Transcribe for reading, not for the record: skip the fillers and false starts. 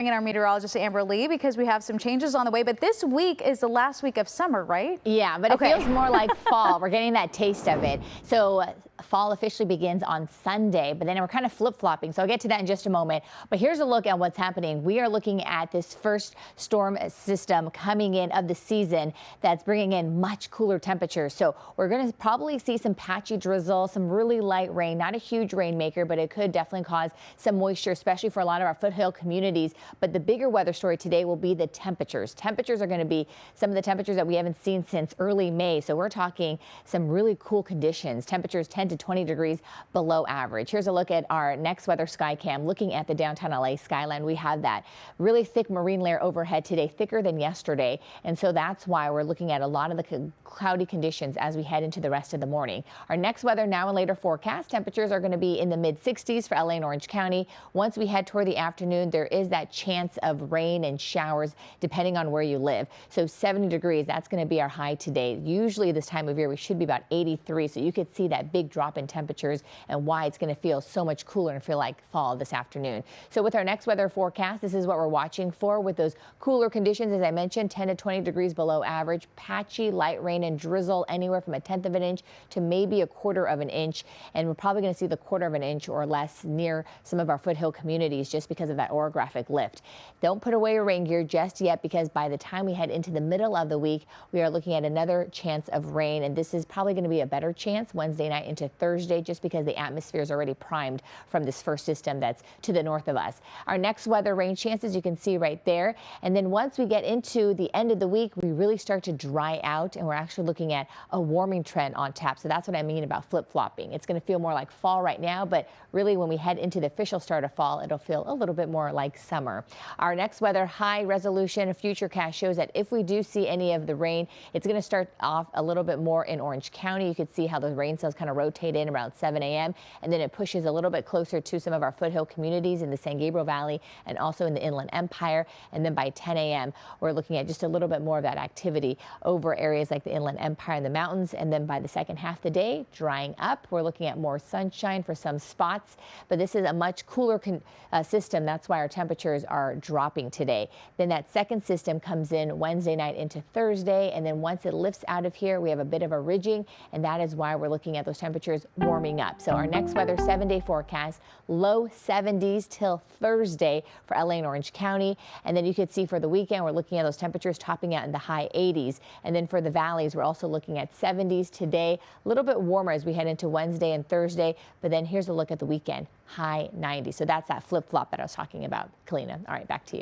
In our meteorologist Amber Lee, because we have some changes on the way, but this week is the last week of summer, right? Yeah, but Okay. it feels more like fall. We're getting that taste of it. So fall officially begins on Sunday, but then we're kind of flip-flopping. So I'll get to that in just a moment. But here's a look at what's happening. We are looking at this first storm system coming in of the season that's bringing in much cooler temperatures. So we're going to probably see some patchy drizzle, some really light rain, not a huge rainmaker, but it could definitely cause some moisture, especially for a lot of our foothill communities. But the bigger weather story today will be the temperatures. Temperatures are going to be some of the temperatures that we haven't seen since early May. So we're talking some really cool conditions. Temperatures 10 to 20 degrees below average. Here's a look at our next weather sky cam. Looking at the downtown LA skyline, we have that really thick marine layer overhead today, thicker than yesterday. And so that's why we're looking at a lot of the cloudy conditions as we head into the rest of the morning. Our next weather now and later forecast, temperatures are going to be in the mid 60s for LA and Orange County. Once we head toward the afternoon, there is that chance of rain and showers depending on where you live. So 70 degrees, that's going to be our high today. Usually this time of year we should be about 83, so you could see that big drop in temperatures and why it's going to feel so much cooler and feel like fall this afternoon. So with our next weather forecast, this is what we're watching for with those cooler conditions. As I mentioned, 10 to 20 degrees below average, patchy light rain and drizzle anywhere from 1/10 of an inch to maybe 1/4 of an inch, and we're probably going to see the 1/4 of an inch or less near some of our foothill communities just because of that orographic lift. Don't put away your rain gear just yet, because by the time we head into the middle of the week, we are looking at another chance of rain, and this is probably going to be a better chance Wednesday night into Thursday just because the atmosphere is already primed from this first system that's to the north of us. Our next weather rain chances you can see right there, and then once we get into the end of the week, we really start to dry out, and we're actually looking at a warming trend on tap. So that's what I mean about flip-flopping. It's going to feel more like fall right now, but really when we head into the official start of fall, it'll feel a little bit more like summer. Our next weather high resolution futurecast shows that if we do see any of the rain, it's going to start off a little bit more in Orange County. You could see how the rain cells kind of rotate in around 7 a.m. and then it pushes a little bit closer to some of our foothill communities in the San Gabriel Valley and also in the Inland Empire. And then by 10 a.m. we're looking at just a little bit more of that activity over areas like the Inland Empire and the mountains. And then by the second half of the day, drying up. We're looking at more sunshine for some spots, but this is a much cooler system. That's why our temperatures are dropping today. Then that second system comes in Wednesday night into Thursday, and then once it lifts out of here, we have a bit of a ridging, and that is why we're looking at those temperatures warming up. So our next weather 7-day forecast, low 70s till Thursday for LA and Orange County, and then you could see for the weekend we're looking at those temperatures topping out in the high 80s, and then for the valleys we're also looking at 70s today, a little bit warmer as we head into Wednesday and Thursday, but then here's a look at the weekend, high 90s. So that's that flip-flop that I was talking about, Kalina. All right, back to you.